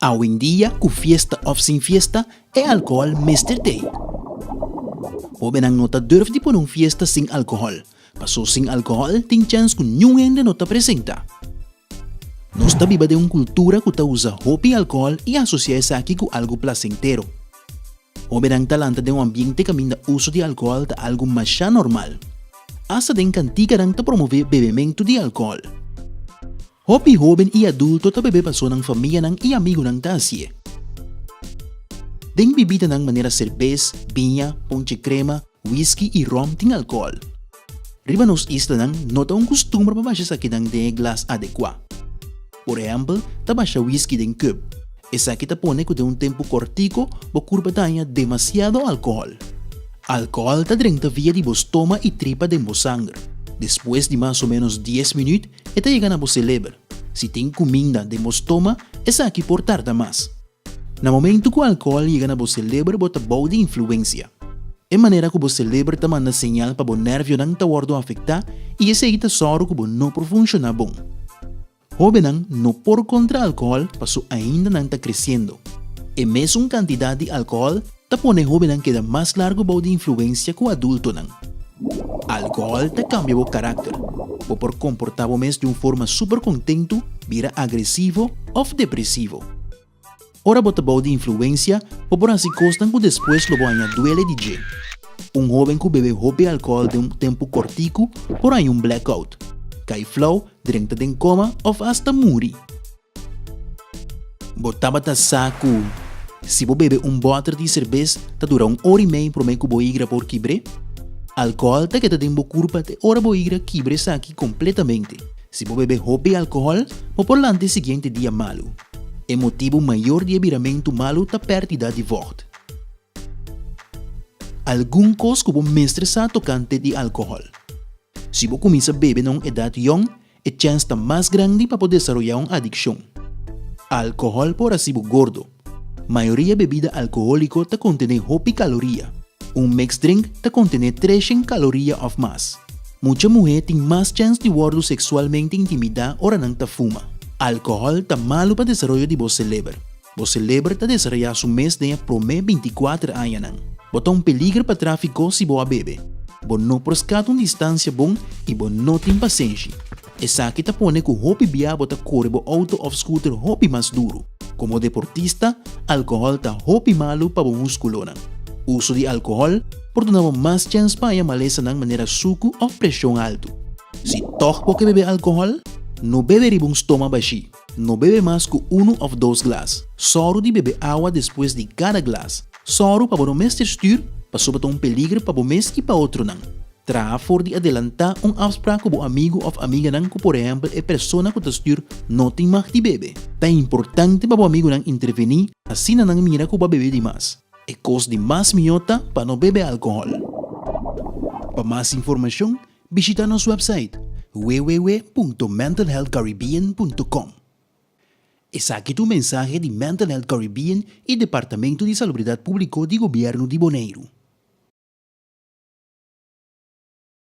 Hoy en día, con fiesta o sin fiesta, é alcohol Mr. Day. Joven ang nota durf di po nung fiesta sin alcohol. Paso sin alcohol, tem chance kung ninguém de nota presenta. Nós ta viva de uma cultura que ta usa hopi alcohol e associa essa aqui com algo placentero. Joven ang talanta de um ambiente que minda uso de alcohol ta algo mais normal. Asa den cantica rang ta promover bebimento de alcohol. Hopi joven e adulto ta bebe paso ng família ng e amigo ng tasye. Den bebida ng manera cerveza, vinha, ponche crema, whisky e rum ting alcohol. Riba nos isla ng nota un costume para baixa sa kinang de glass adequa. Por exemplo, ta baixa whisky den cup. Esa kita pone ko de un tempo cortico bo curva daña demasiado alcohol. Alcohol ta drink ta via di vos toma e tripa den vos sangre. Después de más o menos 10 minutos, esta llega a vos cerebro. Si tem comida de vos toma, esa aqui por tarda más. Na momento que o alcohol llega a vos cerebro, bota bau de influência. É maneira que vos cerebro ta manda señal para o nervio nang tawardo afectar e esse aí ta soro que não por funcionar bom. Joven nang no por contra alcohol, paso ainda nang ta crescendo. E mesmo quantidade de alcohol, ta pone joven nang queda mais largo bau de influência que o adulto nang. Alcohol te cambia o carácter, o por comportar o mes de uma forma super contento, vira agressivo ou depressivo. Ora bota bom de influência, o por assim costan que depois lo banha duele de je. Um jovem que bebe hopi alcohol de um tempo cortico, por aí blackout. Cai flow, drenta den coma ou hasta muri. Botava ta saco. Se você bebe bottle de cerveja, ta dura hora e meia para que você igra por quibre. Alcohol ta kita den bo curva te ora bo igra quibre saki completamente. Se você bebe hopi alcohol, o por lante seguinte dia malo. É motivo maior de viramento malo ta perdida de vocht. Algum cos que você mestre sa tocante de alcohol. Se você começa a beber numa idade young, a chance ta mais grande para poder desarrollar uma adicção. Alcohol por assim gordo. Maioria bebida alcohólica ta contém hopi caloria. Mixed drink ta contém 300 calorias ou mais. Muita mulher tem mais chance de ser sexualmente intimidada ora não ta fuma. Alcohol ta malo para desenvolvimento de você cérebro. Você cérebro ta desenvolver su mês de promé 24 anos. Bota peligro para tráfico se boa bebe. Bo não proscata distância bom e bo não tem paciência. Essa aqui ta pone que o hopi bia bota corre bo auto ou scooter hopi mais duro. Como deportista, alcohol ta hopi malo para o músculo. Uso de alcohol portanto mais chance para a maleza de maneira suco ou pressão alto. Se toch porque bebe alcohol, não bebe ribong estômago baixo. Não bebe mais que 1 ou 2 glas. Soro de beber água depois de cada glas. Soro para o mês textura, para sobre peligro para o mês e para outro não. Tra for de adelantar afspraak com o amigo ou amiga não que por exemplo é pessoa que textura não tem mais de bebe. É importante para o amigo não intervenir, assim não mira que vai beber demais. É coisa de mais minhota para não beber alcohol. Para mais informação, visita nosso website www.mentalhealthcaribbean.com. Esse aqui é o mensagem de Mental Health Caribbean e Departamento de Salubridade Pública do Governo de Bonaire.